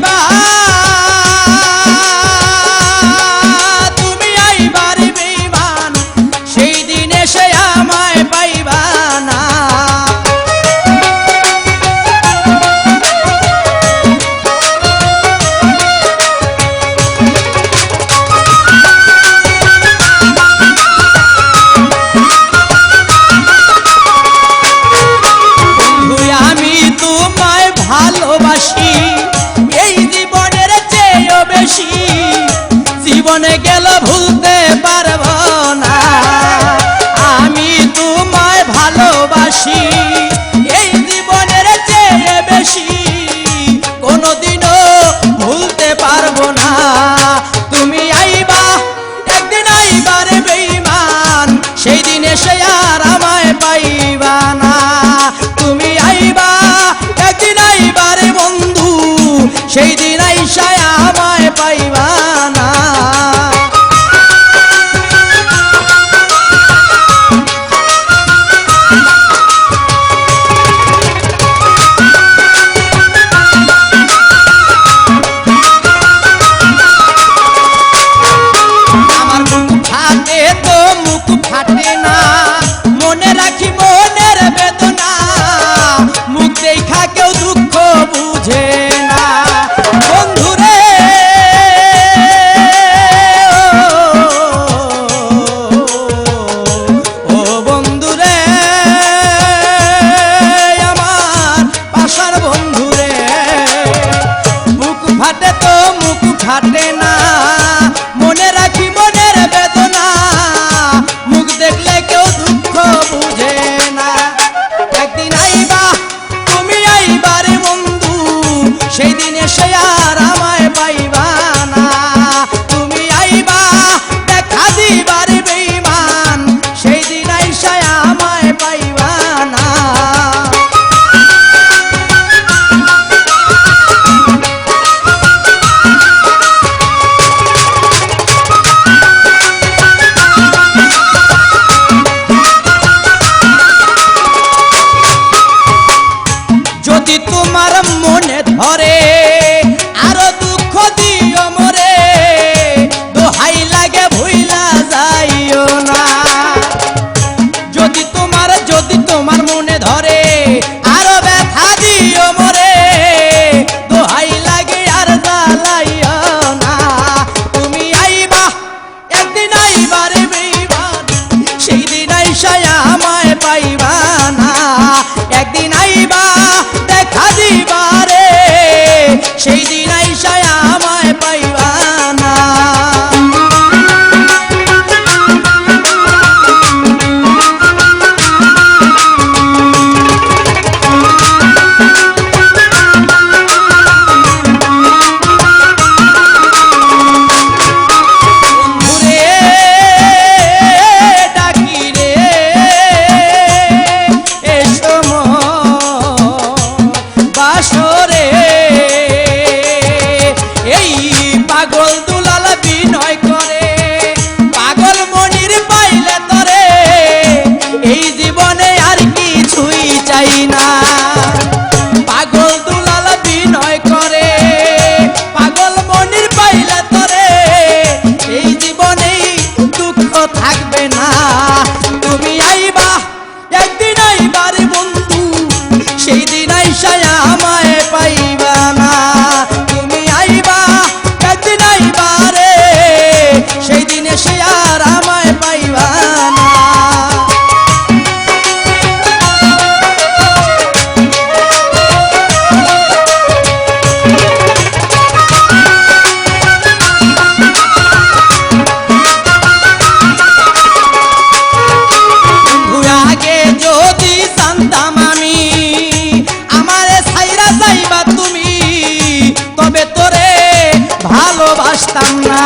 আইবা তুমি আইবা রে বেঈমান সেই দিন এসে আমায় পাইবা না ভালোবাসি এই জীবনের চেয়েও বেশি জীবনে গেল ভুলতে পারবো না আমি তোমায় ভালোবাসি এই জীবনের চেয়ে বেশি কোনোদিনও ভুলতে পারবো না তুমি আইবা একদিন আইবা রে বেঈমান সেই দিন এসে আর আমায় পাইবা না তুমি আইবা একদিন আইবা রে বন্ধু সেই দিন আইসা আমায় পাইবা না আমার মুখ ফাটে তো মুখ ফাটে না মনে রাখি মনের বেদনা মুখ দেখা কেউ দুঃখ বুঝে না বন্ধুরে ও বন্ধুরে আমার পাশার বন্ধুরে মুখ ফাটে তো মুখ ফাটে না মনে রাখি মনের বেদনা মুখ দেখলে কেউ দুঃখ বুঝে না একদিন আইবা তুমি আইবা রে বন্ধু সেই দিন এসে আর আমায় পাইবা না তুমি আইবা দেখা দিবা রে বেঈমান সেই দিন আইসা আমায় পাইবা না যদি তোমার মনে ধরে আরো দুঃখ দিও মরে দোহাই লাগে ভুইলা যাইও না যদি তোমার মনে ধরে আরো ব্যথা দিও মরে দোহাই লাগে আর জ্বালাইও না তুমি আইবা একদিন আইবা রে বেঈমান সেই দিন আইসা আমায় পাইবা না একদিন আইবা দেখা দিবা রে সেই দিন আইসা আমায় পাইবা না বন্ধুরে ডাকি রে এসো বাসরে এই পাগল দুলাল বিনয় করে পাগল মনির পাইলে তরে এই জীবনে আর কিছুই চাই না পাগল দুলাল বিনয় করে পাগল মনির পাইলে তরে এই জীবনেই দুঃখ থাকবে না তুমি আইবা একদিন আইবা রে বন্ধু সেই দিন আইসা আমায় পাইবা না তুমি আইবা একদিন আইবা রে সেই দিন এসে আর আমায় পাইবা না আগে যদি জানতাম আমি আমারে ছাইরা যাইবা তুমি তবে তোরে ভালোবাসতাম না